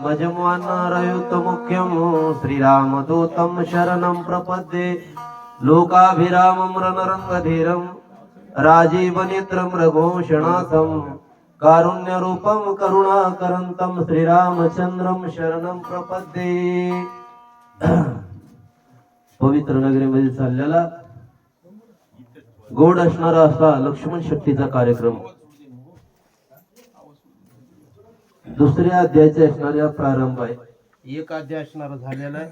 भजमानरयुतमुख्यं श्रीरामदूतं शरणं प्रपद्ये लोकाभिरामं रणरङ्गधीरं राजीवनेत्रं रघुशणासं कारुण्यरूपं करुणाकरन्तं श्रीरामचंद्रं शरणं प्रपद्ये। पवित्र नगरीमध्ये चाललेला गोड असणारा असा लक्ष्मण शक्तीचा कार्यक्रम दुसऱ्या अध्यायाचा असणारा प्रारंभ आहे। एक अध्याय असणारा झालेला आहे।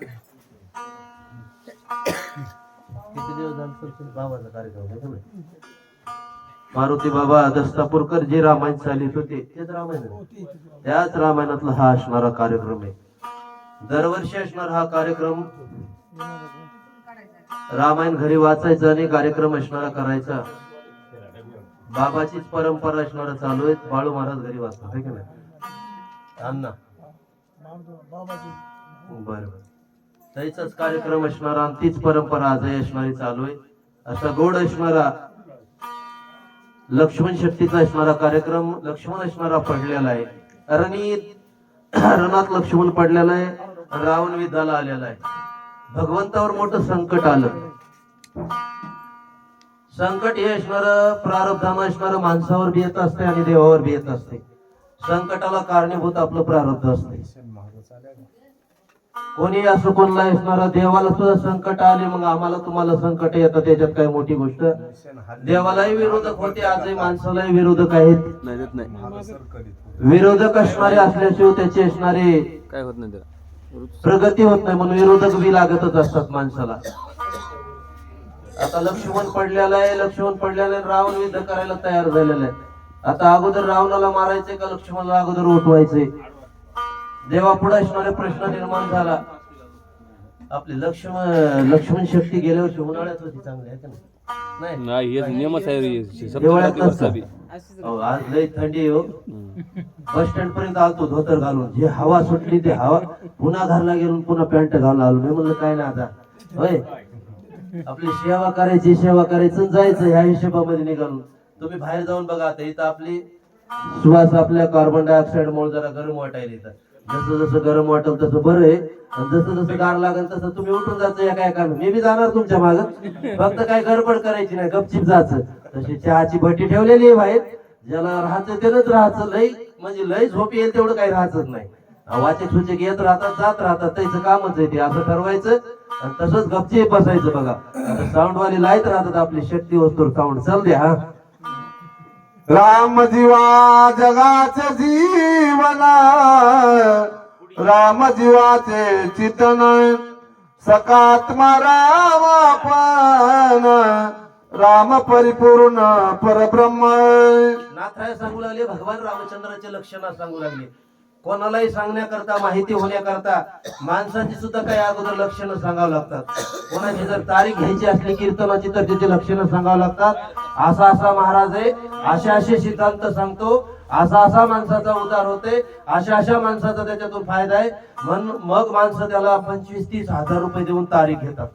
किती दिवस झाले बाबाचा कार्यक्रम आहे तुम्ही मारुती बाबा दस्तापूरकर जे रामायण चालित होते तेच रामायण त्याच रामायणातला हा असणारा कार्यक्रम आहे। दरवर्षी असणारा हा कार्यक्रम रामायण घरी वाचायचा आणि कार्यक्रम असणारा करायचा बाबाचीच परंपरा असणारा चालू आहे। बाळू महाराज घरी वाचतात आहे की नाही अण्णा बरोबर त्याचाच कार्यक्रम असणारा आणि तीच परंपरा आजही असणारी चालू आहे। असा गोड असणारा लक्ष्मण शक्तीचा असणारा कार्यक्रम लक्ष्मण असणारा पडलेला आहे। रणात लक्ष्मण पडलेला आहे आणि रावण युद्धाला आलेला आहे। भगवंतावर मोठं संकट आलं। संकट हे असणार प्रारब्धानं असणार माणसावर बी येत असते आणि देवावर बी येत असते। संकटाला कारणीभूत आपलं प्रारब्ध असते। कोणी असं कोणला असणारा देवाला सुद्धा संकट आले मग आम्हाला तुम्हाला संकट येतात त्याच्यात काय मोठी गोष्ट। देवालाही विरोधक होते आजही माणसालाही विरोधक आहेत। विरोधक असणारे असल्याशिवाय त्याचे असणारे काय होत नाही प्रगती होत नाही म्हणून विरोधक बी लागतच असतात माणसाला। आता लक्ष्मण पडलेला आहे लक्ष्मण पडलेला आहे रावण युद्ध करायला तयार झालेला आहे। आता अगोदर रावणाला मारायचे का लक्ष्मणाला अगोदर उठवायचे देवा पुढे असणारे प्रश्न निर्माण झाला। आपली लक्ष्मण शक्ती गेल्या वर्षी उन्हाळ्यात होती चांगली आहे का नाही हे नियमच आहे आज लई थंडी हो बस स्टँड पर्यंत आलतो धोतर घालून जे हवा सुटली ते हवा पुन्हा घरला गेलो पुन्हा पॅन्ट घालून आलो। मी म्हणलं काय ना आता होय आपली सेवा करायची जायचं ह्या हिशोबामध्ये निघालो। तुम्ही बाहेर जाऊन बघा आता इथं आपली श्वास आपल्या कार्बन डायऑक्साईड मुळे जरा गरम वाटायला येतं। जसं जसं गरम वाटेल तसं बरं आहे आणि जसं जसं गार लागेल तसं तुम्ही उठून जायचं एका एकानं मी बी जाणार तुमच्या मागं फक्त काय गडबड करायची नाही गपचिप जायचं। तशी चहाची भट्टी ठेवलेली आहे बाहेर ज्याला राहायचं त्यानंच राहायचं लई म्हणजे लई झोप येईल तेवढं काही राहायचंच नाही। वाचक सूचक येत राहतात जात राहतात त्याचं कामच आहे ते असं ठरवायचं आणि तसंच गपचिप बसायचं। बघा आता साऊंड वाली लाईत राहतात आपली शक्ती वस्तूर साऊंड चल द्या हा राम जीवा जगाचे जीवना राम जीवाचे चितन सकात्मा राम आपण राम परिपूर्ण परब्रह्म। नाथराय सांगू लागले भगवान रामचंद्राचे लक्षण सांगू लागले। कोणालाही सांगण्याकरता माहिती होण्याकरता माणसाची सुद्धा काही अगोदर लक्षणं सांगावं लागतात। कोणाची जर तारीख घ्यायची असली कीर्तनाची तर त्याची लक्षणं सांगावं लागतात। असा असा महाराज आहे असे सिद्धांत सांगतो असा माणसाचा उद्धार होते अशा माणसाचा त्याच्यातून फायदा आहे म्हणून मग माणसं त्याला 25-30 हजार रुपये देऊन तारीख घेतात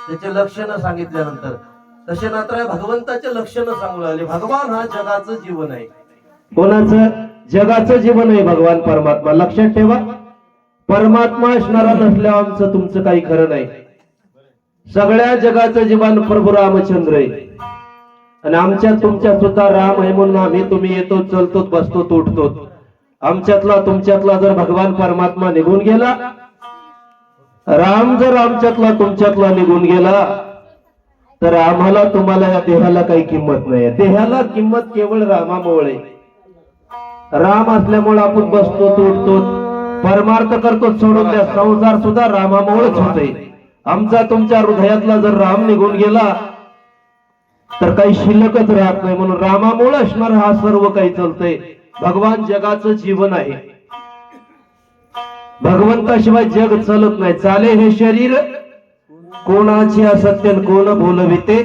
त्याचे लक्षणं सांगितल्यानंतर। तसे नाथराय भगवंताचे लक्षणं सांगू लागले। भगवान हा जगाचं जीवन आहे। कोणाचं जगाचं जीवन आहे भगवान परमात्मा। लक्षात ठेवा परमात्मा असणारा नसल्यावर आमचं तुमचं काही खरं नाही। सगळ्या जगाचं जीवन प्रभू रामचंद्र आहे आणि आमच्या तुमच्या सुद्धा राम आहे म्हणून आम्ही तुम्ही येतो चलतो बसतो उठतो। आमच्यातला तुमच्यातला जर भगवान परमात्मा निघून गेला राम जर आमच्यातला तुमच्यातला निघून गेला तर आम्हाला तुम्हाला या देहाला काही किंमत नाही। देहाला किंमत केवळ रामामुळे राम असल्यामुळे आपण बसतो उठतो परमार्थ करतो सोडून द्या संसार सुद्धा रामामुळेच होते। आमचा तुमच्या हृदयातला जर राम निघून गेला तर काही शिल्लकच राहत नाही म्हणून रामामुळे असणार हा सर्व काही चालतंय। भगवान जगाचं जीवन आहे। भगवंताशिवाय जग चालत नाही। चाले हे शरीर कोणाचे असत्य कोण बोलविते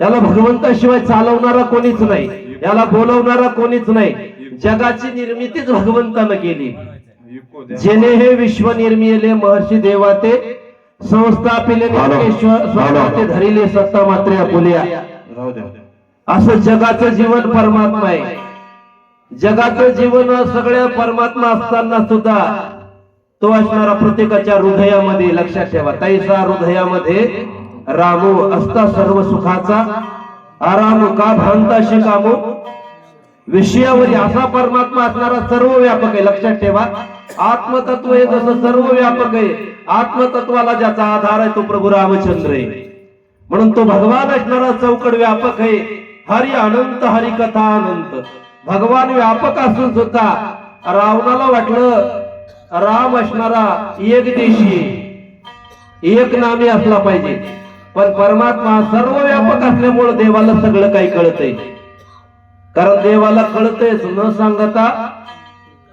त्याला भगवंताशिवाय चालवणारा कोणीच नाही याला बोलवणारा कोणीच नाही। जगाची निर्मितीच भगवंतानं केली। जेने हे विश्व निर्मिले महर्षी देवाते संस्थापिले स्वतःचे धरिले सत्ता मात्र आपुल्या। असं जगाचं जीवन परमात्मा आहे। जगाचं जीवन सगळ्या परमात्मा असताना सुद्धा तो असणारा प्रत्येकाच्या हृदयामध्ये, लक्षात ठेवा, तैसा हृदयामध्ये रामो असता सर्व सुखाचा आराम का भांताशी कामो विषयावरी असा परमात्मा असणारा सर्व व्यापक आहे. लक्षात ठेवा, आत्मतत्व हे जसं सर्व व्यापक आहे, आत्मतत्वाला ज्याचा आधार आहे तो प्रभू रामचंद्र आहे. म्हणून तो भगवान असणारा चौकड व्यापक आहे. हरी अनंत, हरी कथा अनंत. भगवान व्यापक असून सुद्धा रावणाला वाटलं राम असणारा एक देशी, एक नामी असला पाहिजे, पण परमात्मा सर्व व्यापक असल्यामुळे देवाला सगळं काही कळतंय. कारण देवाला कळतंयच, न सांगता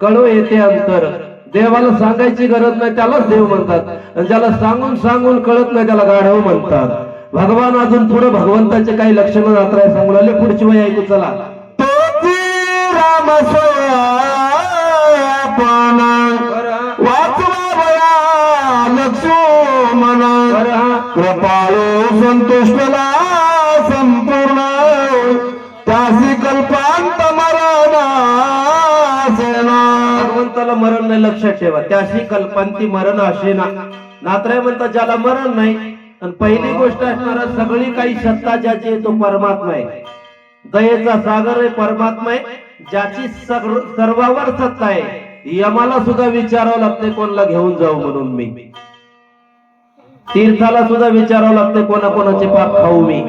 कळू येते अंतर. देवाला सांगायची गरज नाही, त्यालाच देव म्हणतात. आणि ज्याला सांगून सांगून कळत नाही त्याला गाढव म्हणतात. भगवान अजून पुढे भगवंताचे काही लक्षणं रात्र सांगू लागले. पुढची वय ऐकू चला. राम वाचवा लक्ष्मण कृपाळू संतुष्टला संपूर्ण त्यासी कल्पांत मरण भगवंताला मरण नाही, लक्षात ठेवा. त्याशी कल्पांती मरण असेना. नात्राय म्हणतात ज्याला मरण नाही. आणि पहिली गोष्ट असणारा सगळी काही सत्ता ज्याची आहे तो परमात्मा आहे. दयेचा सागर आहे परमात्मा आहे, ज्याची सर्वावर सत्ता आहे. यमाला सुद्धा विचारावं लागते कोणाला घेऊन जाऊ म्हणून मी. तीर्थाला सुद्धा विचारावं लागते कोणाकोणाचे पाप खाऊ मी.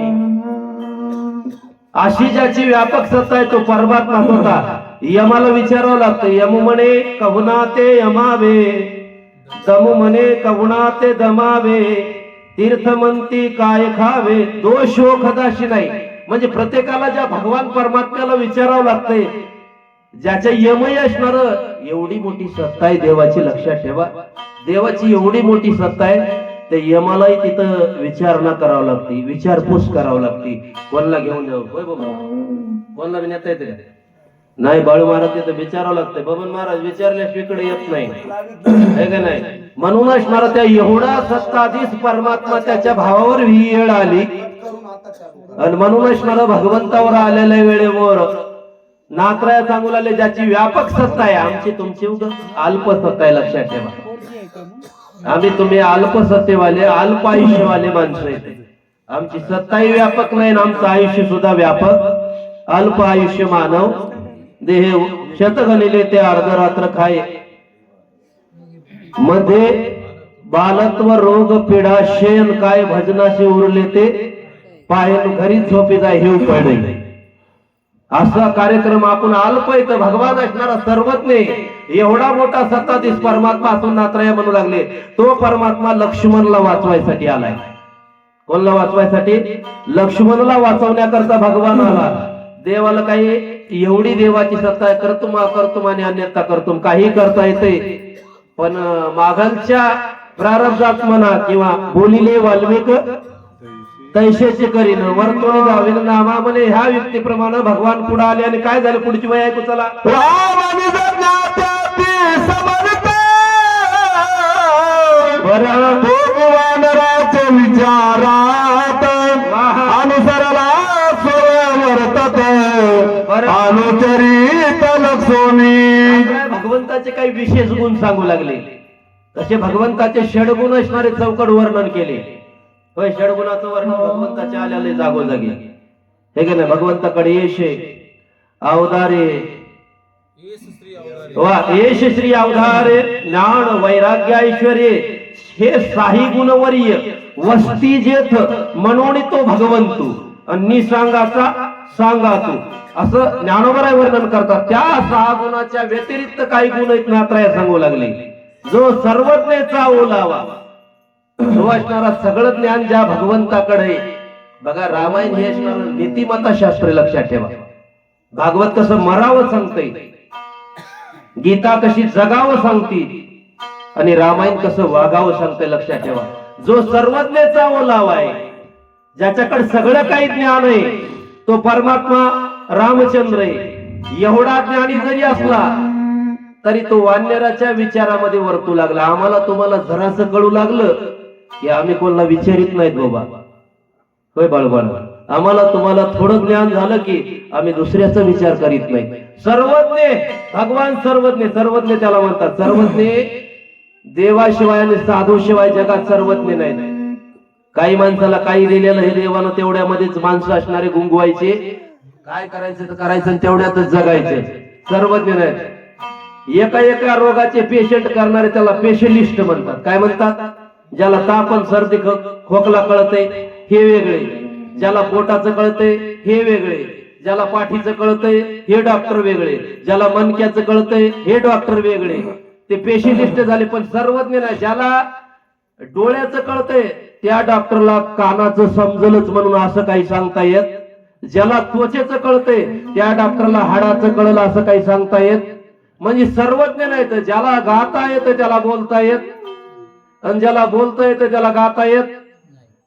अशी ज्याची व्यापक सत्ता आहे तो परमात्मा होता. यमाला विचारावं लागतं. यम म्हणे कहुना ते यमावे, दमू म्हणे कहुना ते दमावे, तीर्थ म्हणती काय खावे, दोष कदाशी नाही. म्हणजे प्रत्येकाला ज्या भगवान परमात्म्याला विचारावं लागतंय, ज्याच्या यमही असणार एवढी मोठी सत्ता आहे देवाची. लक्षात ठेवा, देवाची एवढी मोठी सत्ता आहे, ते यमालाही तिथं विचारणा करावं लागते, विचारपूस करावं लागते. कोणाला घेऊन जाऊ, होय बाबा, कोणाला विनंती येते का? नाही, बाळू महाराज तिथं विचारावं लागतंय. बबन महाराज विचारल्याशिवाय इकडे येत नाही, हे का नाही. म्हणून असणारा त्या एवढा सत्ताधीश परमात्मा त्याच्या भावावर ही वेळ आली. आणि म्हणून असणारा भगवंतावर आलेल्या वेळेवर नात्राया सांगू लागले ज्याची व्यापक सत्ता आहे. आमची तुमची अल्प सत्ता आहे. लक्षात ठेवा, आम्ही तुम्ही अल्प सत्तेवाले, अल्प आयुष्यवाले माणसं आहेत. आमची सत्ताही व्यापक नाही, आमचं आयुष्य सुद्धा व्यापक. अल्प आयुष्य मानव देह शतगणिले ते अर्धरात्र खाय, मध्ये बालत्व रोग पीडा शेन काय भजनाशी उरले ते पायन घरी झोपी जाय हे पडले. असा कार्यक्रम आपण अल्प येतं. भगवान असणारा सर्वज्ञ एवढा मोठा सत्ताधीश परमात्मा असून नात्राया म्हणू लागले तो परमात्मा लक्ष्मणला वाचवायसाठी आलाय. कोणाला वाचवायसाठी? लक्ष्मणला वाचवण्याकरता भगवान आला. देवाला काही एवढी देवाची सत्ता आहे, कर्तुम आणि अन्यथा कर्तुम, काही करता येते. पण माघांच्या प्रारब्धात म्हणा किंवा बोलिले वाल्मिक तैशेचे करीन वर्तुळ गावीन नामा म्हणे. ह्या व्यक्तीप्रमाणे भगवान पुढे आले आणि काय झालं पुढची वय ऐकू चला. विचारात अनुसरला अनुचरित लक्ष्मी. भगवंताचे काही विशेष गुण सांगू लागले. तसे भगवंताचे षडगुण असणारे चौकड वर्णन केले. होय, षडगुणाचं वर्णन भगवंताचे आलेले जागोजागी. हे की नाही, भगवंताकडे यश अवधारे वा येश श्री अवधारे ज्ञान वैराग्य ऐश्वर्य हे साही गुणवर्य वस्ती जेथ म्हणून तो भगवंतू आणि सांगाचा सांगा तू असं ज्ञानोबराय वर्णन करतात. त्या 6 गुणाच्या व्यतिरिक्त काही गुण आहेत नात्राया सांगू लागले. जो सर्वज्ञेचा ओलावा जो असणारा सगळं ज्ञान ज्या भगवंताकडे. बघा, रामायण हे असणार नीतिमत्ता शास्त्र. लक्षात ठेवा, भागवत कसं मरावं सांगतंय, गीता कशी जगावं सांगते, आणि रामायण कसं वागावं सांगतंय. लक्षात ठेवा, जो सर्वज्ञेचा ओलावा आहे, ज्याच्याकडे सगळं काही ज्ञान आहे, तो परमात्मा रामचंद्र आहे. एवढा ज्ञानी जरी असला तरी तो वानराच्या विचारामध्ये वरतू लागला. आम्हाला तुम्हाला जरासं कळू लागलं की आम्ही कोणाला विचारित नाहीत बाबा. होय बाळबाळ, आम्हाला तुम्हाला थोडं ज्ञान झालं की आम्ही दुसऱ्याचा विचार करीत नाही. सर्वज्ञ भगवान सर्वज्ञ, सर्वज्ञ त्याला म्हणतात. सर्वज्ञ देवाशिवाय आणि साधूशिवाय जगात सर्वज्ञ नाही. काही माणसाला काही दिलेलं हे देवानं तेवढ्यामध्येच माणसं असणारे गुंगवायचे, काय करायचं तर करायचं आणि तेवढ्यातच जगायचं. सर्वज्ञ नाही. एका एका रोगाचे पेशंट करणारे त्याला पेशलिस्ट म्हणतात. काय म्हणतात? ज्याला ताप आणि सर्दी खोकला कळतंय हे वेगळे, ज्याला पोटाचं कळतंय हे वेगळे, ज्याला पाठीचं कळतंय हे डॉक्टर वेगळे, ज्याला मणक्याचं कळतंय हे डॉक्टर वेगळे. ते पेशलिस्ट झाले. पण सर्वज्ञ नाही. ज्याला डोळ्याचं कळतंय त्या डॉक्टरला कानाचं समजलच म्हणून असं काही सांगता येत. ज्याला त्वचेचं कळतंय त्या डॉक्टरला हाडाचं कळलं असं काही सांगता येत. म्हणजे सर्वज्ञ नाही. तर ज्याला गाता येतं त्याला बोलता येत, आणि ज्याला बोलता येतं त्याला गाता येत.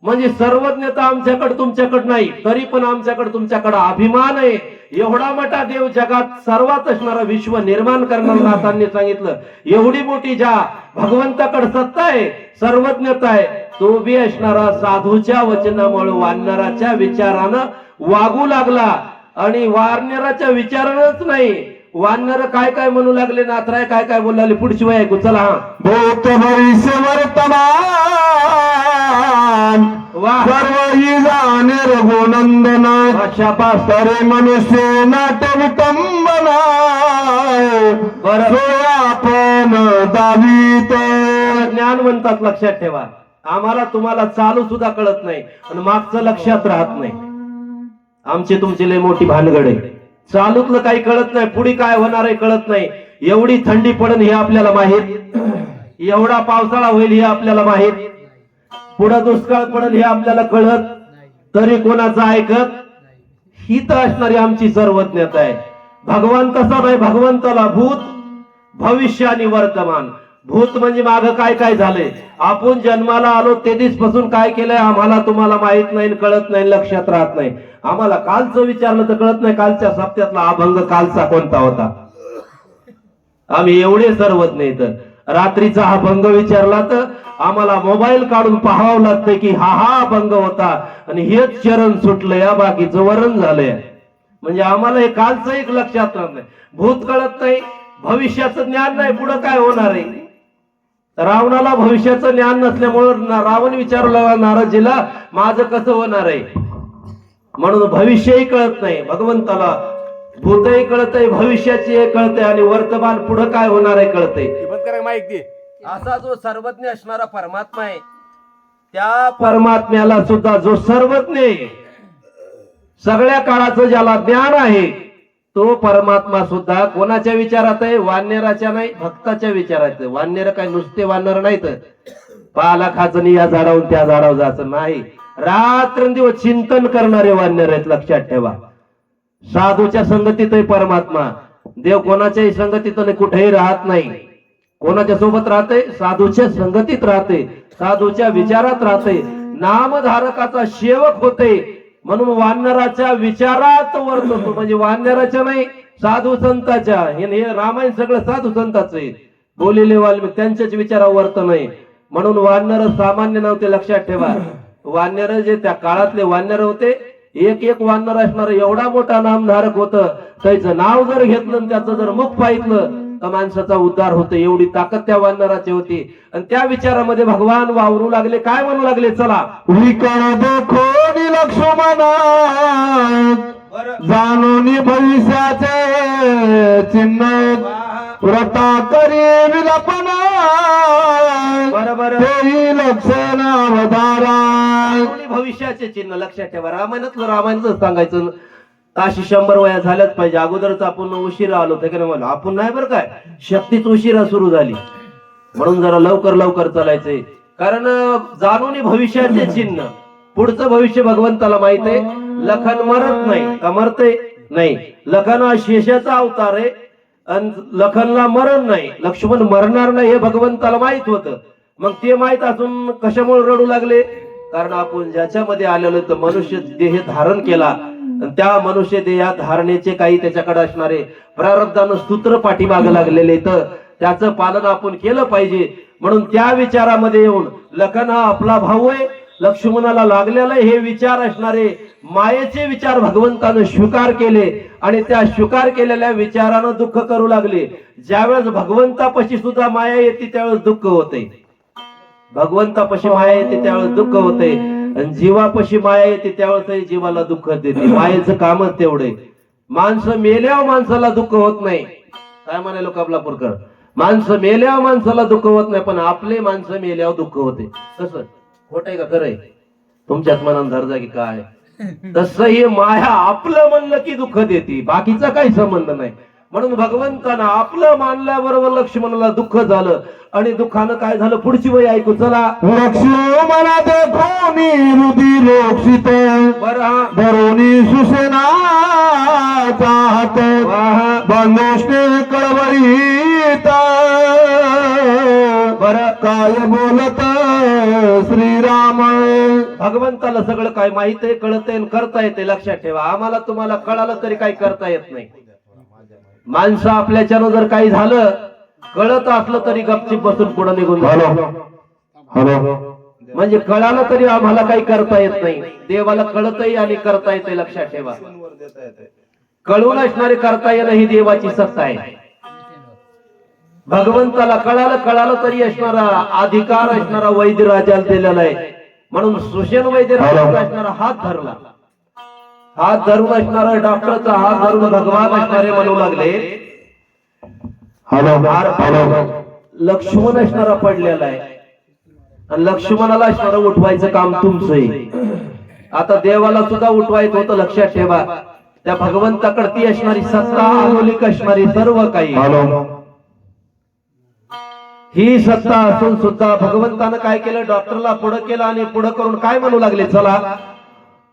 म्हणजे सर्वज्ञता आमच्याकडे तुमच्याकडे नाही, तरी पण आमच्याकडे तुमच्याकडे अभिमान आहे. एवढा मोठा देव जगात सर्वात असणारा विश्व निर्माण करणारा नाथांनी सांगितलं. एवढी मोठी ज्या भगवंताकडे सत्ता आहे, सर्वज्ञता आहे, तो बी असणारा साधूच्या वचनामुळे वानराच्या विचारानं वागू लागला. आणि वानराच्या विचारानंच नाही, वानर काय काय म्हणू लागले, नाथराय काय काय बोलू लागले, पुढची वय ऐकू चला. हा भूत भविष्य वर्तमान सर्वही जाणे रघुनंदन शाबास. तरे मनुष्य नाट्य विटंबना आपण दावीत. ज्ञान म्हणतात, लक्षात ठेवा. आम्हाला तुम्हाला चालू सुद्धा कळत नाही आणि मागचं लक्षात राहत नाही. आमची तुमची लय मोठी भानगड आहे. चालूतलं काही कळत नाही, पुढे काय होणार आहे कळत नाही. एवढी थंडी पडेल हे आपल्याला माहित, एवढा पावसाळा होईल हे आपल्याला माहित, पुढे दुष्काळ पडेल हे आपल्याला कळत, तरी कोणाचं ऐकत. ही तर असणारी आमची सर्वज्ञता आहे. भगवान तसा नाही. भगवंताला भूत भविष्य आणि वर्तमान. भूत म्हणजे माग काय काय झालंय, आपण जन्माला आलो ते दिवसपासून काय केलंय आम्हाला तुम्हाला माहित नाही, कळत नाही, लक्षात राहत नाही. आम्हाला कालचं विचारलं तर कळत नाही कालच्या सप्त्यातला अभंग कालचा कोणता होता. आम्ही एवढे सर्वज्ञ येत. रात्रीचा हा भंग विचारला तर आम्हाला मोबाईल काढून पाहावं लागतंय की हा भंग होता आणि हेच चरण सुटलं, या बाकीचं वरण झालंय. म्हणजे आम्हाला हे कालचं एक लक्षात राहत नाही. भूत कळत नाही, भविष्याचं ज्ञान नाही, पुढं काय होणार आहे. रावणाला भविष्याचं ज्ञान नसल्यामुळे रावण विचारू लागला नारदजीला, माझं कसं होणार आहे. म्हणून भविष्यही कळत नाही भगवंताला. भूतही कळतंय, भविष्याची कळतंय आणि वर्तमान पुढे काय होणार आहे कळतंय. असा जो सर्वज्ञ असणारा परमात्मा आहे, त्या परमात्म्याला सुद्धा जो सर्वज्ञ आहे, सगळ्या काळाचं ज्याला ज्ञान आहे, तो परमात्मा सुद्धा कोणाच्या विचारात आहे. वानराच्या नाही, भक्ताच्या विचारात आहे. वानर काय नुसते वानर नाहीत, पाला खाचनी या झाडावरून त्या झाडावर जायचं नाही, रात्रंदिवस चिंतन करणारे वानर आहेत. लक्षात ठेवा. साधूच्या संगतीत आहे परमात्मा. देव कोणाच्याही संगतीत कुठेही राहत नाही. कोणाच्या सोबत राहते? साधूच्या संगतीत राहते, साधूच्या विचारात राहते, नामधारकाचा सेवक होते. म्हणून वानराच्या विचारात वर्ततो. म्हणजे वानराच्या नाही, साधू संताच्या. हे रामायण सगळं साधू संताचं आहे. बोलिले वाल्मिक त्यांच्याच विचारावर वर्तन आहे. म्हणून वानर सामान्य नव्हते. लक्षात ठेवा. वानर जे त्या काळातले वानर होते, एक एक वानर असणार एवढा मोठा नामधारक होतं. त्याचं नाव जर घेतलं, त्याचं जर मुख पाहितलं तर माणसाचा उद्धार होतो. एवढी ताकद त्या वानराची होती. आणि त्या विचारामध्ये भगवान वावरू लागले. काय म्हणू लागले? चला. विकळ देखोनी लक्ष्मणा जाणून भविष्याचे चिन्ह व्रता करी विलपना बरोबर लक्षण अवधारा. भविष्याचे चिन्ह लक्षात ठेवा. रामायणातलं सांगायचं. अशी 100 वया झाल्याच पाहिजे. अगोदरच आपण उशिरा आलो होतो की नाही. आपण नाही बरं काय, शक्तीच उशिरा सुरू झाली. म्हणून जरा लवकर लवकर चालायचंय. कारण जाणून भविष्याचे चिन्ह, पुढचं भविष्य भगवंताला माहित आहे. लखन मरत नाही का? मरते नाही. लखन हा शेषाचा अवतार आहे आणि लखनला मरण नाही, लक्ष्मण मरणार नाही हे भगवंताला माहित होतं. मग ते माहित असून कशामुळे रडू लागले? कारण आपण ज्याच्यामध्ये आलेलो तर मनुष्य देह धारण केला, त्या मनुष्य देहा धारणेचे काही त्याच्याकडे असणारे प्रारब्धानं सूत्र पाठीमागे लागलेले, तर त्याचं पालन आपण केलं पाहिजे. म्हणून त्या विचारामध्ये येऊन लखन हा आपला भाऊ आहे लक्ष्मणाला लागलेलं हे विचार असणारे मायेचे विचार भगवंतानं स्वीकार केले आणि त्या स्वीकार केलेल्या विचारानं दुःख करू लागले. ज्यावेळेस भगवंतापाशी सुद्धा माया येते त्यावेळेस दुःख होते. भगवंतापाशी माया येते त्यावेळेस दुःख होते आणि जीवापाशी माया येते त्यावेळेस जीवाला दुःख देते. मायेचं कामच तेवढे. माणसं मेल्यावर माणसाला दुःख होत नाही. काय म्हणाले कबलापूरकर, माणसं मेल्यावर माणसाला दुःख होत नाही, पण आपले माणसं मेल्यावर दुःख होते. कसं खोट आहे का खरंय? तुमच्याच मनात धरजा की काय? तसं ही माया आपलं म्हणलं की दुःख देते, बाकीचा काही संबंध नाही. म्हणून भगवंतानं आपलं मानल्याबरोबर लक्ष्मणाला दुःख झालं आणि दुःखानं काय झालं पुढची वय ऐकू चला. लक्ष्मणा देखोनी हृदय लोक्षित बरं धरोनी सुसेना चाहत बंदोष्णे कळवळीत बरं काय बोलत श्रीराम. भगवंताला सगळं काय माहित आहे, कळतंय आणि करता येते. लक्षात ठेवा, आम्हाला तुम्हाला कळालं तरी काही करता येत नाही. माणसं आपल्याच्यानं जर काही झालं कळत असलं तरी गपचीप बसून पुढे निघून म्हणजे कळालं तरी आम्हाला काही करता येत नाही. देवाला कळतही आणि करता येते. लक्षात ठेवा, कळून असणारे करता येणं ही देवाची सत्ता आहे. भगवंताला कळालं तरी असणारा अधिकार असणारा वैद्य राजाला दिलेला आहे. म्हणून सुषेण वैद्य राजाचा असणारा हात धरला. हात धरून असणारा डॉक्टरचा हात धरून भगवान असणारे म्हणू लागले लक्ष्मण असणारा पडलेला आहे आणि लक्ष्मणाला असणारा उठवायचं काम तुमचं आहे. आता देवाला सुद्धा उठवायचं होतं. लक्षात ठेवा, त्या भगवंताकडे ती असणारी सत्ता अनोलिक असणारी सर्व काही ही सत्ता असून सुद्धा भगवंतानं काय केलं, डॉक्टरला पुढे केलं आणि पुढे करून काय म्हणू लागले चला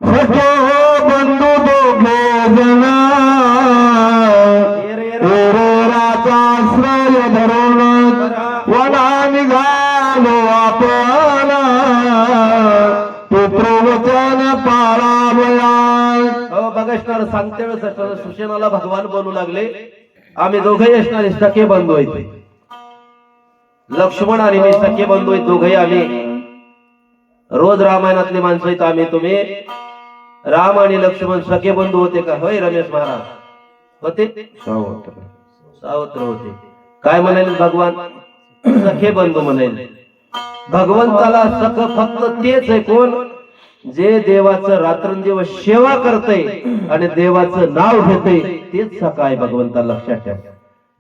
बंधू दोघे जना आश्रय धरून वना निघालो आपण पुत्रवचन पाळावया. हो बघा असणार सांगते वेळेस सुषेणाला भगवान बोलू लागले आम्ही दोघेही असणारे सखे बंधू आहेत. लक्ष्मण आणि मी सखे बंधू आहेत दोघेही. आम्ही रोज रामायणातले माणसं आहेत आम्ही. तुम्ही राम आणि लक्ष्मण सखे बंधू होते का? होय रमेश महाराज होते, सावत्र होते. काय म्हणाले भगवान? सखे बंधू म्हणाले. भगवंताला सख फक्त तेच आहे कोण, जे देवाचं रात्रंदिवस सेवा करतय आणि देवाचं नाव घेतय तेच सखा आहे भगवंता. लक्षात ठेवा,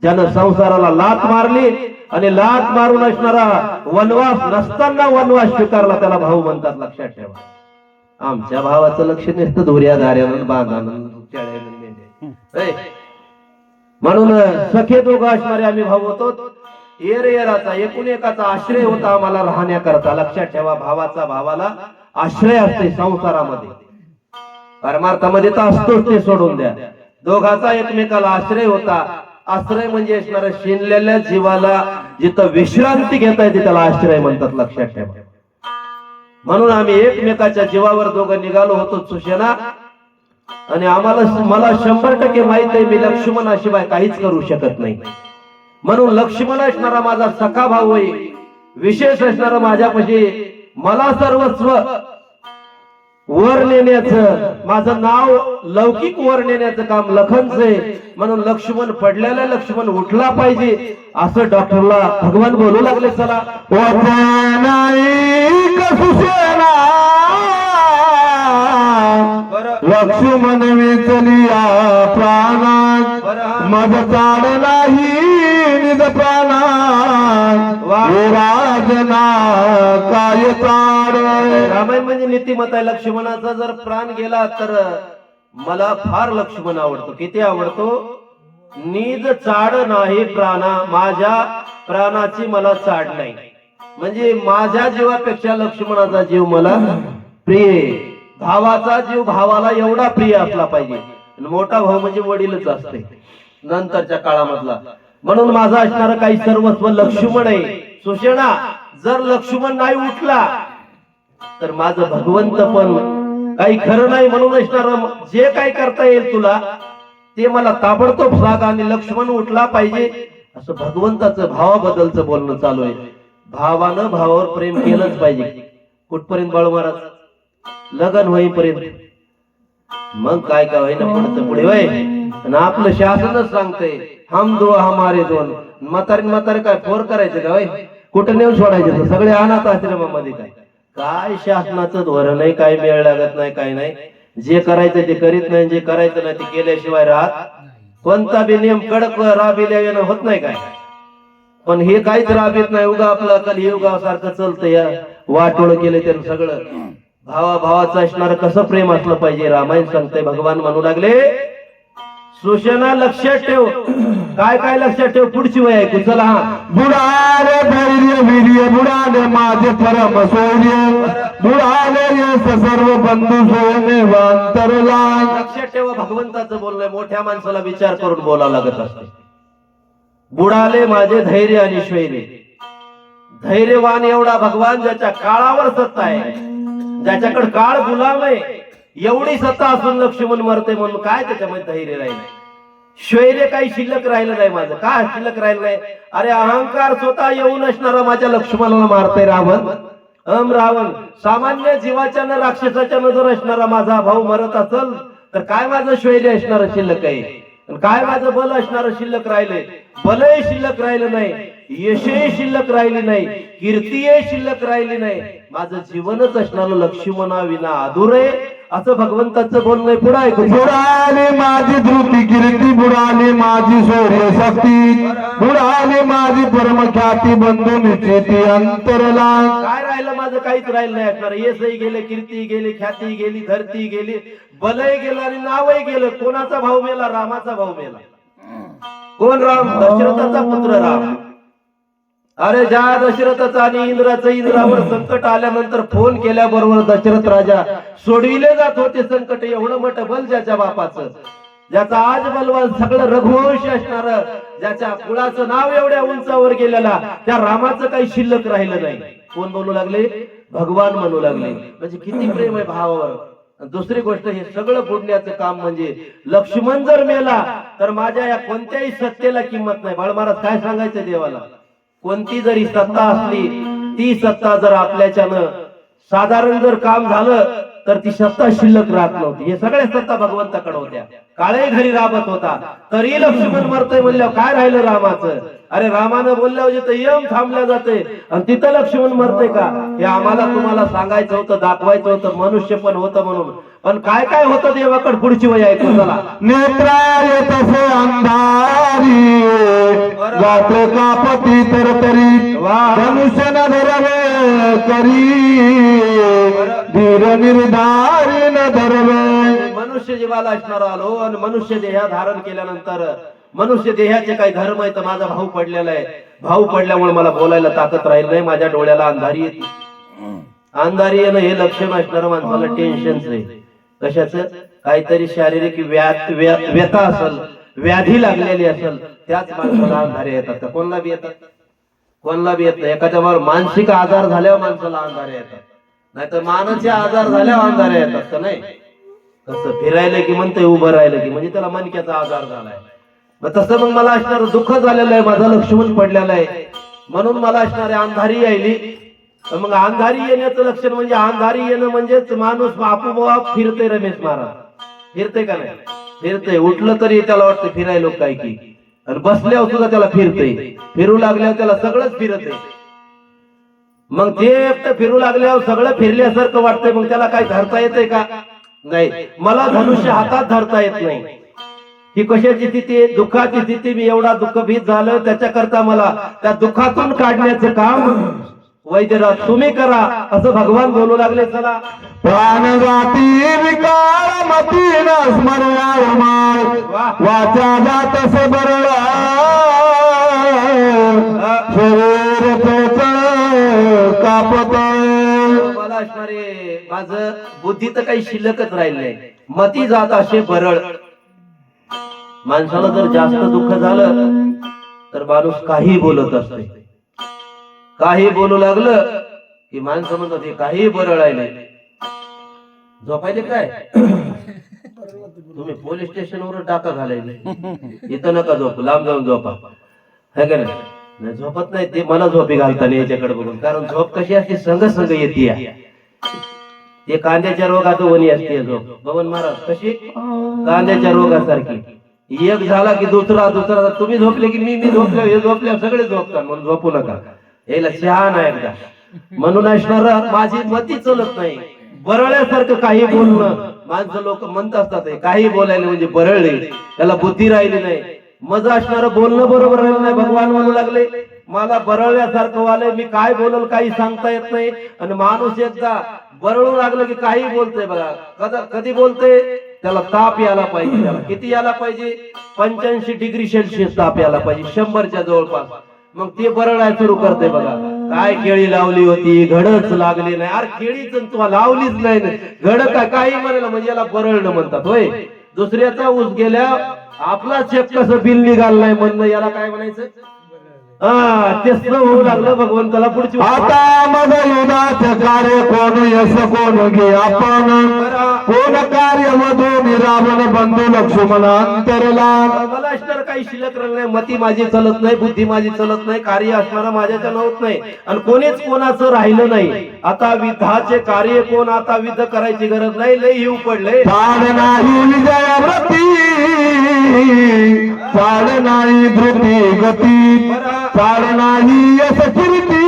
ज्यानं संसाराला लात मारली आणि लात मारून असणारा वनवास नसताना वनवास स्वीकारला त्याला भाऊ म्हणतात. लक्षात ठेवा, आमच्या भावाचं लक्ष नसतं धुऱ्या धाऱ्यानं बांधानं. म्हणून सखे दोघं असणारे आम्ही भाऊ होतो. येराचा एकूण एकाचा आश्रय होता आम्हाला राहण्याकरता. लक्षात ठेवा, भावाचा भावाला आश्रय असते संसारामध्ये. परमार्थामध्ये तर असतोच, ते सोडून द्या. दोघाचा एकमेकाला आश्रय होता. आश्रय म्हणजे असणाऱ्या शिनलेल्या जीवाला जिथं विश्रांती घेता येते त्याला आश्रय म्हणतात. लक्षात ठेवा, म्हणून आम्ही एकमेकाच्या जीवावर दोघं निघालो होतो सुषेणा. आणि मला 100% माहित आहे मी लक्ष्मणाशिवाय काहीच करू शकत नाही. म्हणून लक्ष्मण असणारा माझा सखा भाऊ आहे. विशेष असणारा माझ्यापाशी मला सर्वस्व वर नेण्याचं, माझं नाव लौकिक वर नेण्याचं काम लखनचं आहे. म्हणून लक्ष्मण पडलेला लक्ष्मण उठला पाहिजे असं डॉक्टरला भगवान बोलू लागले. चला लक्ष्मण वेचलिया प्राणात मज चाड नाही निज प्राणात राजना काय चाड. रामायण म्हणजे नीतिमत आहे. लक्ष्मणाचा जर प्राण गेला तर मला फार लक्ष्मण आवडतो. किती आवडतो? निज चाड नाही प्राणा, माझ्या प्राणाची मला चाड नाही. म्हणजे माझ्या जीवापेक्षा लक्ष्मणाचा जीव मला प्रिय. भावाचा जीव भावाला एवढा प्रिय असला पाहिजे. मोठा भाऊ म्हणजे वडीलच असते नंतरच्या काळामधला. म्हणून माझा असणारा काही सर्वस्व लक्ष्मण आहे. सुषेणा जर लक्ष्मण नाही उठला तर माझं भगवंत पण काही खरं नाही. म्हणून असणार जे काही करता येईल तुला ते मला ताबडतोब सांग आणि लक्ष्मण उठला पाहिजे असं भगवंताचं भावाबद्दलचं बोलणं चालू आहे. भावानं भावावर प्रेम केलंच पाहिजे. कुठपर्यंत बाळू महाराज लग्न होईपर्यंत. मग काय काय होईना पुढचं पुढे वय. आणि आपलं शासनच सांगतंय हम दो हमारे दोन. म्हातारे काय फोर करायचं का वय? कुठं नेऊन सोडायचे तर सगळे अनाथ आश्रमामध्ये. काय काय शासनाचं धोरण आहे, काय मेळ लागत नाही, काय नाही. जे करायचं ते करीत नाही, जे करायचं नाही ते केल्याशिवाय राहत. कोणता बी नियम कडक राबिल्यानं होत नाही काय. पण हे काहीच राबीत नाही. उगा आपलं कलियुगासारखं चालतं. या वाटोळ केले त्यानं सगळं. भावाचं असणार कसं प्रेम असलं पाहिजे रामायण सांगते. भगवान म्हणू लागले सुशेना लक्षात ठेव. काय काय लक्षात ठेव पुढची वय ऐकू चला. हा बुडाले धैर्य वीर्य बुडाले माझे परम शौर्य बुडाले यश सर्व बंधू सोयमे वांतरला. लक्षात ठेवा भगवंताचं बोलणं मोठ्या माणसाला विचार करून बोलावं लागत असते. बुडाले माझे धैर्य आणि शौर्य. धैर्यवान एवढा भगवान ज्याच्या काळावर सत्ता आहे, ज्याच्याकडे काळ गुलाम आहे, एवढी सत्ता असून लक्ष्मण मरते म्हणून काय त्याच्यामध्ये धैर्य राहिलं. शौर्य काही शिल्लक राहिलं नाही माझं. काय शिल्लक राहिलं नाही? अरे अहंकार स्वतः येऊन असणारा माझ्या लक्ष्मणाला मारते रावण. रावण सामान्य जीवाच्या न राक्षसाच्या न जर असणारा माझा भाऊ मरत असेल तर काय माझं शौर्य असणार शिल्लक आहे? काय माझं बल असणार शिल्लक राहिले? बलही शिल्लक राहिलं नाही, यशही शिल्लक राहिली नाही, कीर्तीही शिल्लक राहिली नाही. माझं जीवनच असणार लक्ष्मणा विना अधूर आहे असं भगवंताचं बोलणं पुढे ऐकू. बुडाले माझी धृती कीर्ती बुडाले माझी शौर्य शक्ती बुडाले माझी परम ख्याती बंधू निश्चिती अंतरला. काय राहिलं माझं? काहीच राहिलं नाही असणार. यशही गेले, कीर्ती गेली, ख्याती गेली, धरती गेली, बलही गेलं आणि नावही गेलं. कोणाचा भाऊ मेला? रामाचा भाऊ मेला. कोण राम? दशरथाचा पुत्र राम. अरे ज्या दशरथाचा आणि इंद्रावर संकट आल्यानंतर फोन केल्याबरोबर दशरथ राजा सोडविले जात होते संकट. एवढं मोठं बल ज्याच्या बापाचं, ज्याचा आज बलवान सगळं रघुवंश असणार, ज्याच्या कुळाचं नाव एवढ्या उंचावर गेलेला, त्या रामाचं काही शिल्लक राहिलं नाही. कोण बोलू लागले? भगवान म्हणू लागले. म्हणजे किती प्रेम आहे भावावर. दुसरी गोष्ट हे सगळं बुडण्याचं काम म्हणजे लक्ष्मण जर मेला तर माझ्या या कोणत्याही सत्तेला किंमत नाही. बाळ महाराज काय सांगायचं देवाला? कोणती जरी सत्ता असली ती सत्ता जर आपल्याच्यानं साधारण जर काम झालं तर ती सत्ता शिल्लक राहत नव्हती. हे सगळ्या सत्ता भगवंताकडे होत्या. काळही घरी राबत होता तरी लक्ष्मण मरतय म्हणल्यावर काय राहिलं रामाचं? अरे रामानं बोलल्यावर जिथं यम थांबल्या जाते आणि तिथं लक्ष्मण मरतय का? हे आम्हाला तुम्हाला सांगायचं होतं, दाखवायचं होतं. मनुष्य पण होतं म्हणून. पण काय काय होतं देवाकडे पुढची वय ऐकू चला. नेत्राय तसे अंधारी जाते कापती तरतरी धनुष्य न धरवे करी धीर निर्धारी न धरवे. मनुष्य जीवाला असणार आलो आणि मनुष्य देह धारण केल्यानंतर मनुष्य देहाचे काही धर्म आहे तर माझा भाऊ पडलेला आहे. भाऊ पडल्यामुळे मला बोलायला ताकद राहील नाही. माझ्या डोळ्याला अंधारी येते. अंधारी येणं हे लक्षण असणारं माणसाला टेन्शनच आहे. कशाचं? काहीतरी शारीरिक व्यथा असेल, व्याधी लागलेली असेल त्याच माणसाला अंधारे येतात. कोणाला बी येतात? कोणाला बी येत नाही. एखाद्यावर मानसिक आजार झाल्यावर माणसाला अंधारे येतात, नाहीतर मानसिक आजार झाल्यावर अंधारे येतात का नाही? तसं फिरायला की म्हणते, उभं राहिलं की म्हणजे त्याला मणक्याचा आजार झालाय. मग तसं मग मला असणार दुःख झालेलं आहे, माझा लक्ष्मण पडलेला आहे म्हणून मला असणारे अंधारी यायली. मग अंधारी येण्याचं लक्षण म्हणजे अंधारी येणं म्हणजेच माणूस आपोआप फिरते. रमेश महाराज फिरते का नाही? फिरते. उठलं तरी त्याला वाटतं फिरायला काय की, आणि बसल्यावर सुद्धा त्याला फिरते. फिरू लागल्यावर त्याला सगळंच फिरते. मग ते एकटं फिरू लागल्यावर सगळं फिरल्यासारखं वाटतंय. मग त्याला काय धरता येतंय का? नाही. मला धनुष्य हातात धरता येत नाही. ही कशाची स्थिती आहे? दुःखाची स्थिती. मी एवढा दुःखभीत झालो त्याच्याकरता मला त्या दुःखातून काढण्याचं काम वैद्यराज तुम्ही करा असं भगवान बोलू लागले. चला. प्राण जाती विकार मती न स्मरणाय वाचा जात सबरळा शरीर कापत. मला असणारे माझं बुद्धी तर काही शिल्लकच राहिलं नाही. मती जात असे बरळ. माणसाला जर जास्त दुःख झालं तर माणूस काही बोलत असते. काही बोलू लागलं की माणसं म्हणतात हे काही बरळ आहे. झोपायले काय तुम्ही पोलीस स्टेशनवर टाका घालायले, इथं नका झोपू, लांब जाऊन झोपा. है का नाही? झोपत नाही ते मला झोपी घालताना याच्याकडे बघून. कारण झोप कशी असते? संघ संघ येते. ते कांद्याच्या रोगात वणी असते झोप. भवन महाराज कशी कांद्याच्या रोगासारखी एक झाला की दुसरा दुसरा तुम्ही झोपले की मी झोपले हे झोपले सगळे झोपतात म्हणून झोपू नका. याला शहाणा आहे एकदा म्हणून असणार माझी मती चलत नाही. बरळ्यासारखं काही बोलणं माणसं लोक म्हणत असतात काही बोलायला म्हणजे बरळले त्याला बुद्धी राहिली नाही. मज असणार बोलणं बरोबर राहिलं नाही. भगवान म्हणू लागले मला बरळल्यासारखं वालय मी काय बोलल काही सांगता येत नाही. आणि माणूस एकदा बरळू लागलं की काही बोलतोय बघा कधी बोलतोय त्याला ताप यायला पाहिजे. त्याला किती यायला पाहिजे 85 डिग्री सेल्सिअस ताप यायला पाहिजे 100च्या जवळपास. मग ते बरळाय सुरू करते बघा. काय केळी लावली होती घडच लागली नाही. अरे केळीच तू लावलीच नाही घड काय काही म्हणायला म्हणजे याला बरळणं म्हणतात होय. दुसऱ्याचा ऊस गेल्या आपला चेक कसं बिल निघाल नाही म्हणणं याला काय म्हणायचं. तेच होऊ लागलं भगवंताला पुढची. आता मग युधाचे कार्य कोण यश कोण घे आपण कोण कार्य मधून रावण बंधू लक्ष्मण अंतरला. मला असणार काही शिल्लक राहिलं नाही. मती माझी चलत नाही बुद्धी माझी चलत नाही कार्य असणारा माझ्याच्या होत नाही आणि कोणीच कोणाचं राहिलं नाही. आता विधाचे कार्य कोण आता विध करायची गरज नाही. लय येऊ पडले चाड नाही विजयावृत्ती चाड नाही धृती गती चाड नाही यश कीर्ती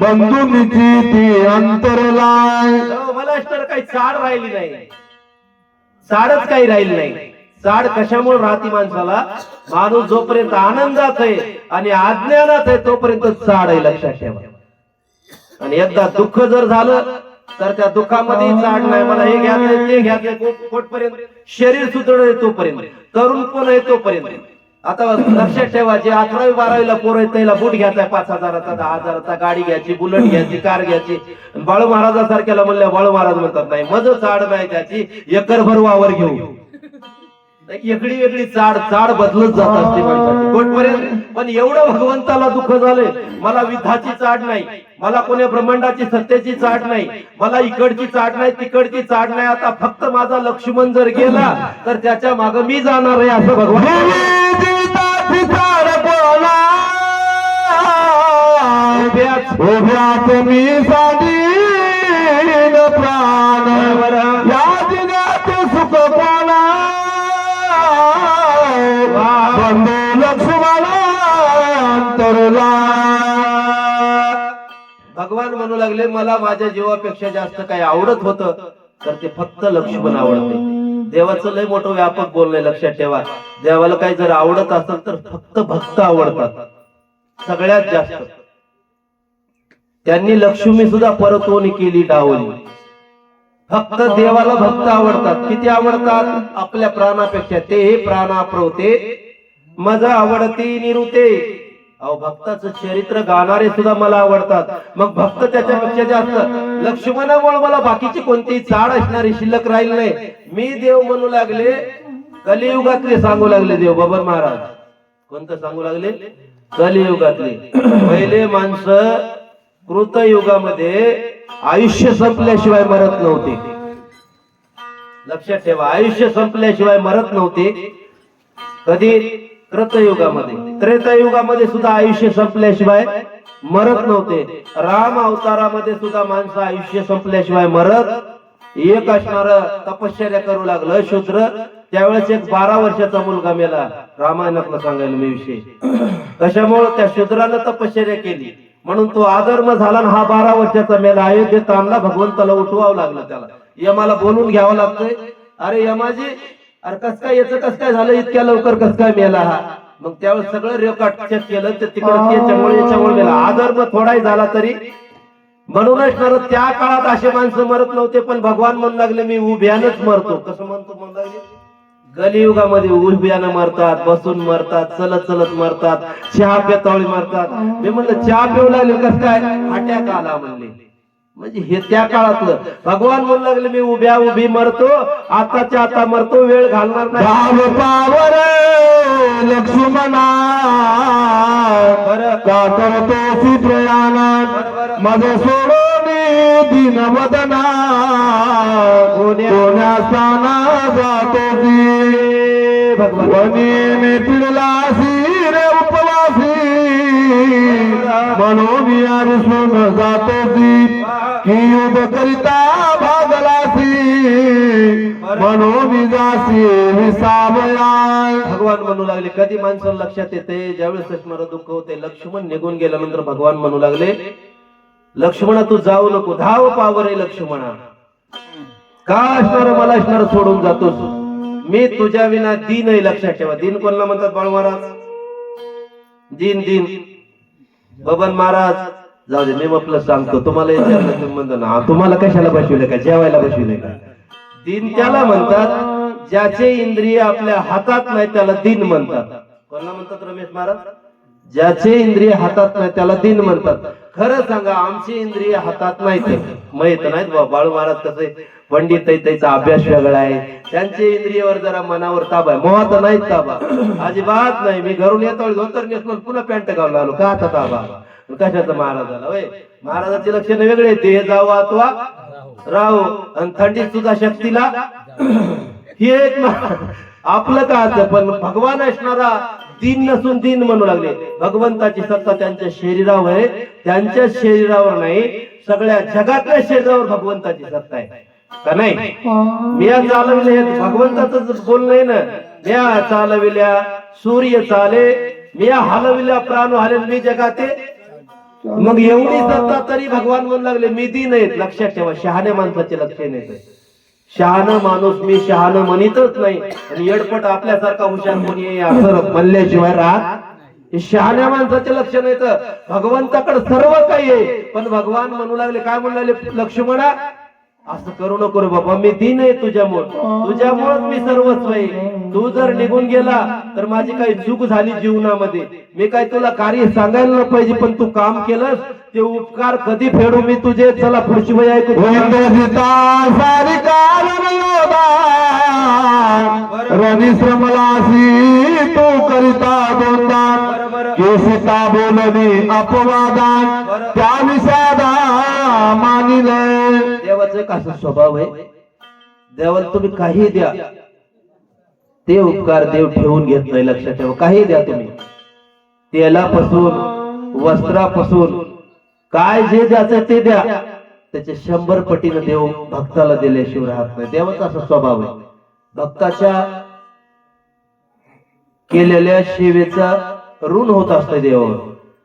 बंधूंची ती अंतरला. मला असणार काही चाड राहिली नाही. चाडच काही राहिली नाही. चाड कशामुळे राहते माणसाला माणूस जोपर्यंत आनंदात आहे आणि अज्ञानात आहे तोपर्यंत चाड आहे लक्षात ठेवा. आणि एकदा दुःख जर झालं तर त्या दुःखामध्ये चाड नाही. मला हे घ्यायचंय ते घ्यायचंय कोटपर्यंत शरीर सुदृढ आहे तोपर्यंत तरुण पण आहे तोपर्यंत. आता लक्षात ठेवा जे 11वी 12वीला पोरं आहेत त्याला बूट घ्यायचाय 5,000चा 10,000चा गाडी घ्यायची बुलेट घ्यायची कार घ्यायची. बाळू महाराजासारख्याला म्हणल्या बाळू महाराज म्हणतात नाही मज चाड नाही त्याची एकरभर वावर घेऊ. वेगळी वेगळी चाड चाड बदलत जात असते माणसाची कोटपर्यंत. पण एवढं भगवंताला दुःख झाले मला विधाची चाड नाही मला कोण्या ब्रह्मांडाची सत्तेची चाड नाही मला इकडची चाड नाही तिकडची चाड नाही. आता फक्त माझा लक्ष्मण जर गेला तर त्याच्या माग मी जाणार आहे असं भगवान. उभ्यात मी साधीन प्राण या जगात सुख कोणा बंधू लक्ष्मण अंतरला. भगवान म्हणू लागले मला माझ्या जीवापेक्षा जास्त काही आवडत होतं तर ते फक्त लक्ष्मण आवडते. देवाचं लय मोठं व्यापक बोलणं लक्षात ठेवा. देवाला काही जर आवडत असेल तर फक्त भक्त आवडतात सगळ्यात जास्त. त्यांनी लक्ष्मी सुद्धा परतवणी केली डावली. फक्त देवाला भक्त आवडतात. किती आवडतात आपल्या प्राणापेक्षा. ते हे प्राणाप्रवते मज आवडती निरुते. अहो भक्ताचं चरित्र गाणारे सुद्धा मला आवडतात. मग भक्त त्याच्यापेक्षा जास्त. लक्ष्मणामुळे मला बाकीची कोणतीही चाड असणारी शिल्लक राहील नाही. मी देव म्हणू लागले कलियुगातले सांगू लागले देव बबन महाराज. कोणतं सांगू लागले कलियुगातले. पहिले माणसं कृतयुगामध्ये आयुष्य संपल्याशिवाय मरत नव्हते. लक्षात ठेवा आयुष्य संपल्याशिवाय मरत नव्हते. कधी कृतयुगामध्ये. त्रेतायुगामध्ये सुद्धा आयुष्य संपल्याशिवाय मरत नव्हते. राम अवतारामध्ये सुद्धा माणसं आयुष्य संपल्याशिवाय मरत एक असणार तपश्चर्या करू लागलं शूद्र. त्यावेळेस एक 12 वर्षाचा मुलगा मेला. रामायणातला सांगायला मी विषय. कशामुळे त्या शूद्रानं तपश्चर्या केली म्हणून तो आधर्म झाला. हा 12 वर्षाचा मेला. अयोध्येत आणला भगवंताला उठवावं लागलं. त्याला यमाला बोलून घ्यावं लागतंय. अरे यमाजी अरे कस काय याचं कस काय झालं इतक्या लवकर कस काय मेला हा. मग त्यावेळेस सगळं रेकॉर्ड चेक केलं तर तिकडे याच्यामुळे मेला. आधर्म थोडाही झाला तरी म्हणूनच तर त्या काळात असे माणसं मरत नव्हते. पण भगवान म्हणू लागले मी उभ्यानच मरतो. कसं म्हणतो म्हणू लागले कलियुगामध्ये उभ्यानं मरतात बसून मरतात चलत चलत मरतात चहा पेतावळी मरतात. मी म्हणलं चहा पिऊ लागले कस काय अटॅक आला म्हणले. म्हणजे हे त्या काळातलं. भगवान म्हणू लागले मी उभ्या उभी मरतो आताच्या आता मरतो वेळ घालणार नाही. लक्ष्मणा का करतो प्रयाणात मज सोडून दीनवदना कोण्यासाना जातो भगवानी पिडलासी रे उपवासी म्हणून यारसून जातोसी की युद्ध करिता भागलासी म्हणून जासी विसावया. भगवान म्हणू लागले, कधी माणसाला लक्षात येते ज्यावेळेस असणारं दुःख होते. लक्ष्मण निघून गेल्यानंतर भगवान म्हणू लागले, लक्ष्मणा तू जाऊ नको, धाव पावर आहे लक्ष्मणा. का असणार मला असणार सोडून जातोस, मी तुझ्या विना दीन आहे. लक्षात ठेवा, दीन कोणाला म्हणतात बाळ महाराज? दीन दीन बबन महाराज. जाऊ दे, मी आपलं सांगतो तुम्हाला. विचारलं तुम्ही म्हणता ना, तुम्हाला कशाला बसविले का, जेवायला बसविले का? दीन त्याला म्हणतात ज्याचे इंद्रिय आपल्या हातात नाही त्याला दीन म्हणतात. कोणाला म्हणतात रमेश महाराज? ज्याचे इंद्रिय हातात नाही त्याला दीन म्हणतात. खरं सांगा, आमची इंद्रिय हातात नाहीत, माहित नाहीत बाबा. बाळू महाराज कसे पंडित आहे, त्याचा अभ्यास वेगळा आहे. त्यांचे इंद्रियावर जरा मनावर ताबा आहे, मोहात नाहीत ताबा, अजिबात नाही. मी घरून येतो धोतर नेसलो पुन्हा पॅन्ट घालून आलो, का आता ताबा कशाचा महाराजाला? होय, महाराजाचे लक्षण वेगळे. देह जावं अथवा राहू, आणि थंडीत सुद्धा शक्तीला ही एक आपलं का. पण भगवान असणारा दीन नसून दीन म्हणू लागले. भगवंताची सत्ता त्यांच्या शरीरावर आहे, त्यांच्या शरीरावर नाही, सगळ्या जगातल्या शरीरावर भगवंताची सत्ता आहे का नाही? मी चालविले भगवंताच बोलणं आहे ना. म्या चालविल्या सूर्य चाले, म्या हलविल्या प्राण हलेल मी जगाते. मग एवढी सत्ता तरी भगवान म्हणू लागले मी दीन आहेत. लक्षात ठेवा, शहाण्या माणसाचे लक्षण येते. शहाणा माणूस मी शहाणं म्हणतच नाही, आणि येडपट आपल्यासारखा हुशार कोणी असं म्हणल्याशिवाय राहत. हे शहाण्या माणसाचे लक्षण येतं. भगवंताकडे सर्व काही आहे, पण भगवान म्हणू लागले, काय म्हणू लागले? लक्ष्मणा असं करू नको रे बाबा, मी दीन आहे तुझ्यामुळे, तुझ्यामुळेच मी सर्वस्व आहे. तू जर निघून गेला तर माझी काही चूक झाली जीवनामध्ये. मी काय तुला कार्य सांगायला न पाहिजे, पण तू काम केलंस ते उपकार कधी फेडू मी तुझे. चला पुढची वय ऐकू. रणिश्रमलासी तू करिता दोनदान की सीता बोलणी अपवादान त्या विषादा मानिले. देवाचं कसं स्वभाव आहे, देवाला तुम्ही काही द्या ते उपकार देव ठेवून घेत नाही. लक्षात ठेवा, काही द्या तुम्ही, तेलापासून वस्त्रापासून काय जे द्यायचं ते द्या, त्याचे 100 पटीनं देव भक्ताला दिल्याशिवाय राहत नाही. देवाचा असा स्वभाव आहे. भक्ताच्या केलेल्या सेवेचा ऋण होत असतं देवावर,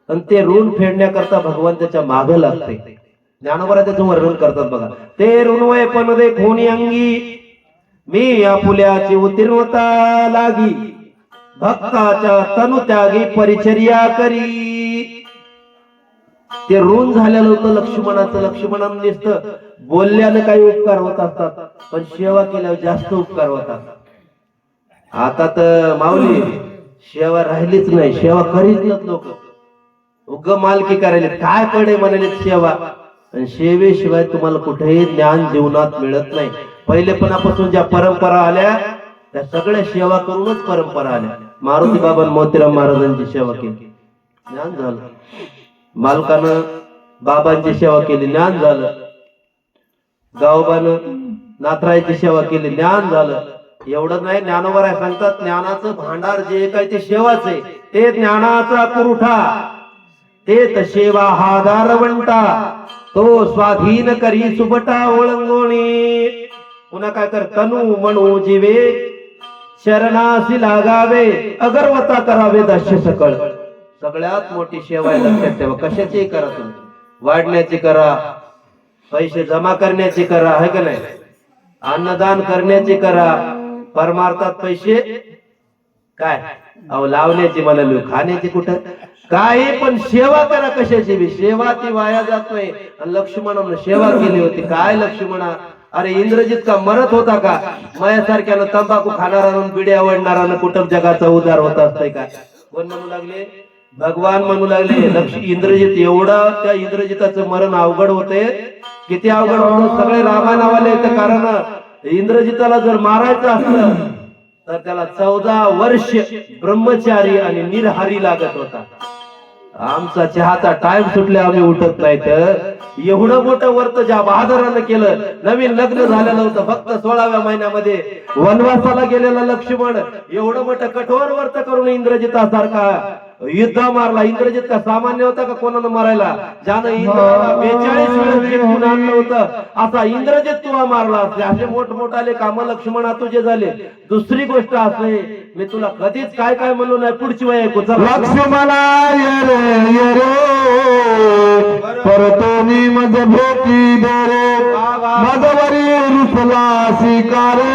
आणि ते ऋण फेडण्याकरता भगवान त्याच्या मागे लागते. ज्ञानोबा त्याचं वर्णन करतात बघा. ते ऋण वय पण दे कोणी अंगी, मी आपुल्याची उत्तीर्णता लागी, भक्ताच्या तनु त्यागी परिचर्या करी. ते ऋण झालेलं होतं लक्ष्मणाचं. लक्ष्मणानं नुसतं बोलल्यानं काही उपकार होत असतात, पण सेवा केल्यावर जास्त उपकार होतात. आता तर माऊली सेवा राहिलीच नाही, सेवा करीत लोक. उग मालकी करायला काय पडे म्हणाले सेवा. आणि सेवेशिवाय तुम्हाला कुठेही ज्ञान जीवनात मिळत नाही. पहिलेपणापासून ज्या परंपरा आल्या त्या सगळ्या सेवा करूनच परंपरा आल्या. मारुती बाबा मोतीराम महाराजांची सेवा केली, ज्ञान झालं. मालकानं बाबांची सेवा केली, ज्ञान झालं. गावबानं नाथरायची सेवा केली, ज्ञान झालं. एवढं नाही, ज्ञानोबा सांगतात ज्ञानाचं भांडार जे काही ते सेवाच आहे. ते ज्ञानाचा पुरवठा, ते सेवा हा दारवंटा, तो स्वाधीन करी सुबटा ओळंगोणी. पुन्हा काय कर, तनु म्हणू जीवे शरणासी लागावे, अगरवता करावे दश सकळ. सगळ्यात मोठी सेवा आहे. लक्षात ठेवा, कशाची करा तुम्ही, वाढण्याची करा, पैसे जमा करण्याची करा, आहे का नाही, अन्नदान करण्याची करा, परमार्थात पैसे काय अहो लावण्याची म्हणालो, खाण्याची कुठं काही, पण सेवा करा. कशाची बी सेवा ती वाया जात नाही. आणि लक्ष्मणानं सेवा केली होती. काय लक्ष्मणा, अरे इंद्रजित का मरत होता का? माझ्यासारख्यानं तंबाखू खाणारानं बिड्या आवडणारानं कुठं जगाचा उद्धार होत असतंय का? कोण म्हणू लागले? भगवान म्हणू लागले इंद्रजित एवढा, त्या इंद्रजिताचं मरण अवघड होते. किती अवघड होतं, सगळे रामानावाले येतं. कारण इंद्रजिताला जर मारायचं असलं तर त्याला 14 वर्ष ब्रह्मचारी आणि निरहारी लागत होता. आमचा चहाचा टाइम सुटले आम्ही उठत नाही. तर एवढं मोठं व्रत ज्या बहादरानं केलं, नवीन लग्न झालेलं होतं, फक्त 16व्या महिन्यामध्ये वनवासाला गेलेला लक्ष्मण एवढं मोठं कठोर व्रत करून इंद्रजितासारखा युद्ध मारला. इंद्रजित का सामान्य होता का कोणाला मारायला? ज्यानं इंद्राला 42 वेळेस जिंकून आणलं होतं असा इंद्रजित तुला मारला. असे मोठमोठाले काम लक्ष्मणा तुझे झाले. दुसरी गोष्ट असते, मी तुला कधीच काय काय म्हणलो नाही, पुढची वय ऐकू. लक्ष्मणा ये रे परतोनी मज भोकी दे रे मजवरी रुसला स्वीकारे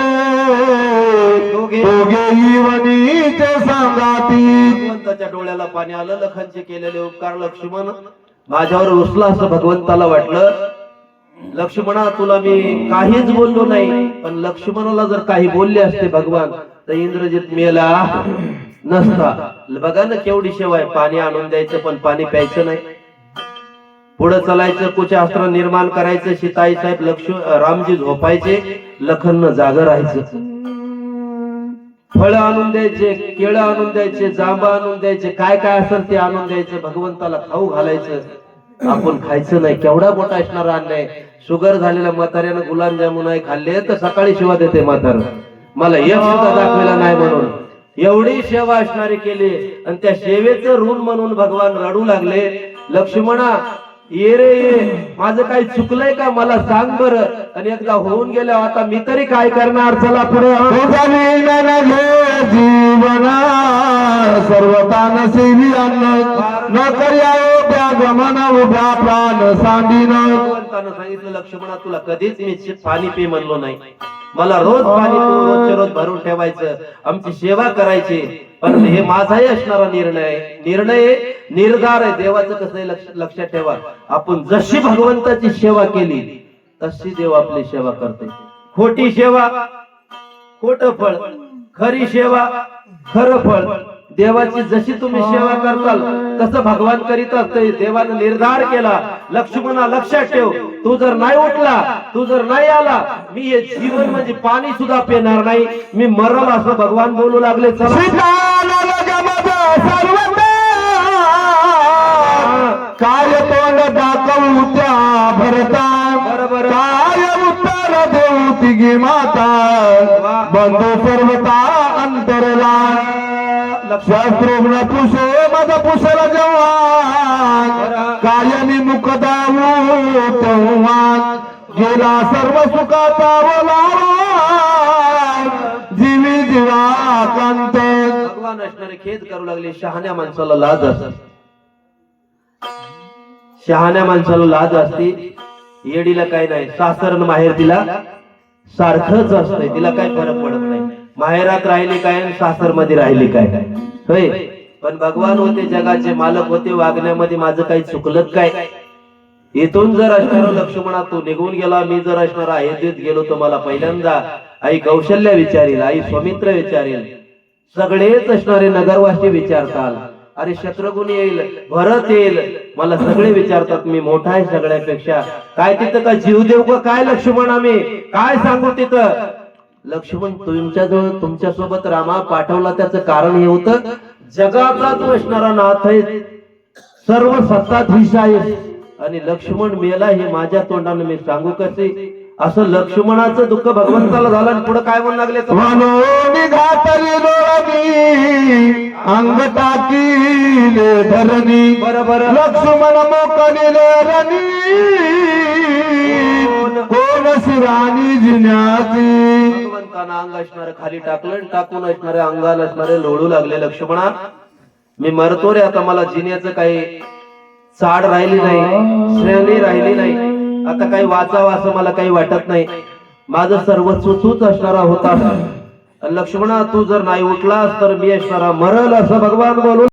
दोघे वनीचे सांगाती. भगवंताच्या डोळ्याला पाणी आलं. लखनचे केलेले उपकार लक्ष्मण माझ्यावर रुसला असं भगवंताला वाटलं. लक्ष्मणा तुला मी काहीच बोललो नाही, पण लक्ष्मणाला जर काही बोलले असते भगवान तर इंद्रजित मेला नसता. बघा ना केवढी सेवा आहे. पाणी आणून द्यायचं पण पाणी प्यायचं नाही. पुढे चालायचं, कुशास्त्र निर्माण करायचं. सीताई साहेब रामजी झोपायचे, लखन जाग राहायचं. फळ आणून द्यायचे, केळं आणून द्यायचे, जांबा आणून द्यायचे, काय काय असेल ते आणून द्यायचं. भगवंताला खाऊ घालायचं. आपण खायचं नाही. केवढा मोठा असणारा अन्याय. शुगर झालेल्या म्हाताऱ्यानं गुलाबजामुन आहे खाल्ले तर सकाळी सेवा देते म्हातार, मला एक सुद्धा दाखवला नाही म्हणून. एवढी सेवा असणारी केली आणि त्या सेवेचं ऋण म्हणून भगवान रडू लागले. लक्ष्मणा ये रे ये, माझं काही चुकलंय का मला सांग बरं. आणि एकदा होऊन गेल्या आता मी तरी काय करणार. चला पुढे. जीवना सर्वता नसेली अन्न न कर्या उभ्या गमन उभ्या प्राण सांडीन. भगवंतानं सांगितलं लक्ष्मणा तुला कधीच मी पाणी पे म्हणलो नाही. मला रोज पाणी रोजच्या रोज भरून ठेवायचं, आमची सेवा करायची. पण हे माझाही असणारा निर्णय निर्धार आहे. देवाचं कसं आहे लक्षात ठेवा. आपण जशी भगवंताची सेवा केली तशी देव आपली सेवा करते. खोटी सेवा खोटं फळ, खरी सेवा खरं फळ. देवाची जशी तुम्ही सेवा करताल तसं भगवान करीत असते. देवाने निर्धार केला लक्ष्मणा लक्षात ठेव, तू जर नाही उठला, तू जर नाही आला, मी हे जीवन म्हणजे पाणी सुद्धा पिणार नाही, मी मरल असं भगवान बोलू लागले. चला काय तोंड दाखवू त्या भरता बरोबर काय उत्तर देऊ तिघी माता बंधू सर्वता अंतरला शास्त्रोग्न पुषे मद पुषल जेव्हा कायनी मुख दावू तेव्हा गेला सर्व सुखाचा ओलावा जीवी जीवा कांत. भगवान असणारे खेद करू लागले. शहाण्या माणसाला लाज असते. शहाण्या माणसाला लाज असते. येडीला काय नाही. सासरन माहेर तिला सारखंच असतंय. तिला काय फरक पडत नाही. माहेरात राहिली काय आणि सासर मध्ये राहिली काय होय. पण भगवान होते, जगाचे मालक होते. वागण्यामध्ये माझं काही चुकलं काय? इथून जर असणारा लक्ष्मणा तू निघून गेला, मी जर असणारा अयोध्येत गेलो तर मला पहिल्यांदा आई कौशल्या विचारील, आई स्वामित्र विचारेल, सगळेच असणारे नगरवासी विचारताल. अरे शत्रुघ्न येईल, भरत येईल, मला सगळे विचारतात. मी मोठा आहे सगळ्यापेक्षा. काय तिथं का जीव देऊ का काय लक्ष्मण? आम्ही काय सांगू तिथं? लक्ष्मण तुमच्याजवळ तुमच्या सोबत रामा पाठवला त्याचं कारण हे होतं, जगाचा तो असणारा नाथ आहे, सर्व सत्ताधीश आहे. आणि लक्ष्मण मेला हे माझ्या तोंडाने मी सांगू कसे? असं लक्ष्मणाचं दुःख भगवंताला झालं. आणि पुढे काय म्हणू लागले? अंग टाकीले धरणी बरोबर लक्ष्मण मोकलिले रणी कोण शिराणी जिन्याची. भगवंतानं अंग असणारे खाली टाकलं, टाकून असणारे अंगाला असणारे लोळू लागले. लक्ष्मणा मी मरतो रे आता, मला जिन्याचं काही चाड राहिली नाही, श्रेणी राहिली नाही. आता काही वाचावं असं मला काही वाटत नाही. माझं सर्वस्व तूच असणारा होता. लक्ष्मणा तू जर नाही उठलास तर मी असणारा मरल असं भगवान बोलू